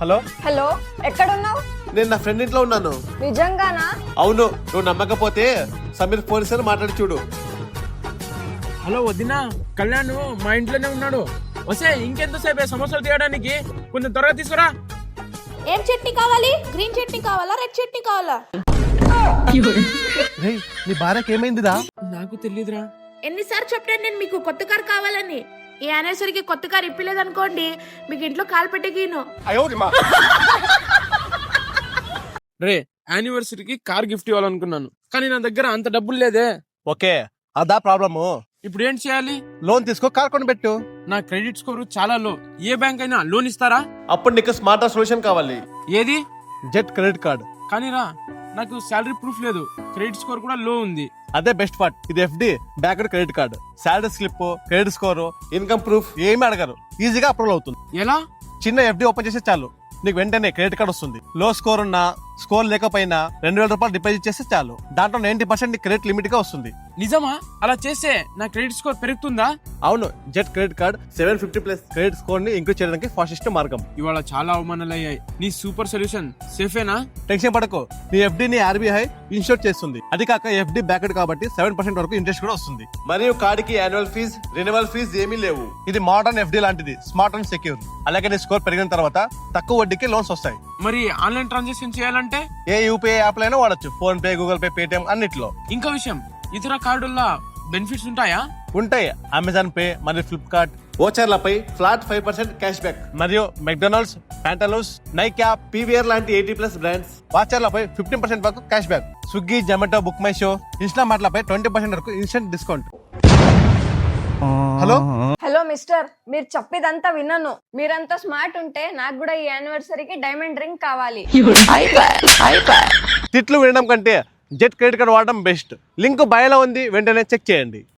Hello hello, ఎక్కడున్నావు? నేను నా ఫ్రెండ్ ఇంట్లో ఉన్నాను. నిజంగానా? అవును, నువ్వు నమ్మకపోతే సమీర్ ఫోన్ ఇస్తాను, మాట్లాడి చూడు. హలో వదినా, కళ్యాణ్ మా ఇంట్లోనే ఉన్నాడు. వసే ఇంకెంతసేపే సమోసాలు తీయడానికి, కొంచెం త్వరగా తీసుకురా. ఏం చట్నీ కావాలి? గ్రీన్ చట్నీ కావాలా, రెడ్ చట్నీ కావాలా? రేయ్, నీ భార్యకి ఏమైందిరా? నాకు తెలియదురా. ఎన్నిసార్లు చెప్పాను నేను మీకు కొత్త కార్ కావాలని. ఈ యానివర్సరీకి కొత్త కార్ ఇప్పలేదనుకోండి, మీకు ఇంట్లో కాలు పెట్టగీను. రే, యానివర్సరీకి కార్ గిఫ్ట్ ఇవ్వాలనుకున్నాను, కానీ నా దగ్గర అంత డబ్బులు లేదే. ఓకే, అదా ప్రాబ్లము. ఇప్పుడు ఏం చేయాలి? లోన్ తీసుకో, కార్ కొని పెట్టు. నా క్రెడిట్ స్కోర్ చాలా లో. ఏ బ్యాంక్ అయినా లోన్ ఇస్తారా? అప్పుడు నీకు స్మార్ట్ సొల్యూషన్ కావాలి. ఏది? Jet credit card. కానీ రా, నాకు శాలరీ ప్రూఫ్ లేదు, క్రెడిట్ స్కోర్ కూడా లో ఉంది. అదే బెస్ట్ పార్ట్. ఇది FD backed credit card. Salary slip, credit score, income proof ఏమీ అడగరు. ఈజీగా అప్రూవల్ అవుతుంది. ఎలా? చిన్న ఎఫ్డి ఓపెన్ చేస్తే చాలు, నీకు వెంటనే క్రెడిట్ కార్డ్ వస్తుంది. లో స్కోర్ ఉన్నా, స్కోర్ లేకపోయినా 2000 రూపాయలు డిపాజిట్ చేస్తే చాలు. దాంట్లో 90% క్రెడిట్ లిమిట్ గా వస్తుంది. నిజమా? అలా చేస్తే నా క్రెడిట్ స్కోర్ పెరుగుతుందా? అవును, jet credit card 750+ credit score ని ఇంక్రీజ్ చేయడానికి ఫాస్టెస్ట్ మార్గం. ఇవాళ చాలా అవమానాలు అయ్యాయి. నీ సూపర్ సొల్యూషన్ సేఫేనా? టెన్షన్ పడకు, నీ ఎఫ్డి ని ఆర్బీఐ ఇన్షూర్ చేస్తుంది. అది కాక ఎఫ్డి బ్యాక్డ్ కాబట్టి 7% వరకు ఇంట్రెస్ట్ కూడా వస్తుంది. మరియు కార్డ్ కి యాన్యువల్ ఫీజ్, రెన్యువల్ ఫీజ్ ఏమీ లేవు. ఇది మోడర్న్ ఎఫ్డి లాంటిది, స్మార్ట్ అండ్ సెక్యూర్. అలాగే నీ స్కోర్ పెరిగిన తర్వాత తక్కువ వడ్డీకి లోన్స్ వస్తాయి. మరి ఆన్లైన్ ట్రాన్సాక్షన్ చేయాలంటే ఏ యూపీఐ యాప్ లైనా వాడచ్చు. PhonePe, Google Pay, Paytm అన్నిట్లో. ఇంకో విషయం, ఇతర కార్డుల్లో బెనిఫిట్స్ ఉంటాయా? ఉంటాయి. అమెజాన్ పే మరియు ఫ్లిప్కార్ట్ ఓచర్లపై ఫ్లాట్ 5% క్యాష్ బ్యాక్. మరియు మెక్డొనాల్డ్స్, ప్యాంటలూస్, నైకా, పీవీఆర్ లాంటి 80+ బ్రాండ్స్ వాచర్లపై 15% వరకు cash back. Swiggy, Zomato, BookMyShow, ఇన్స్టామార్ట్లపై 20% వరకు instant discount. Hello hello mister, మీరు చెప్పేదంతా విన్నాను. మీరంతా స్మార్ట్ ఉంటే నాకు కూడా ఈ యానివర్సరీకి డైమండ్ రింగ్ కావాలి. తిట్లు వినడం కంటే జెట్ క్రెడిట్ కార్డ్ వాడడం బెస్ట్. లింక్ బయోలో ఉంది, వెంటనే చెక్ చేయండి.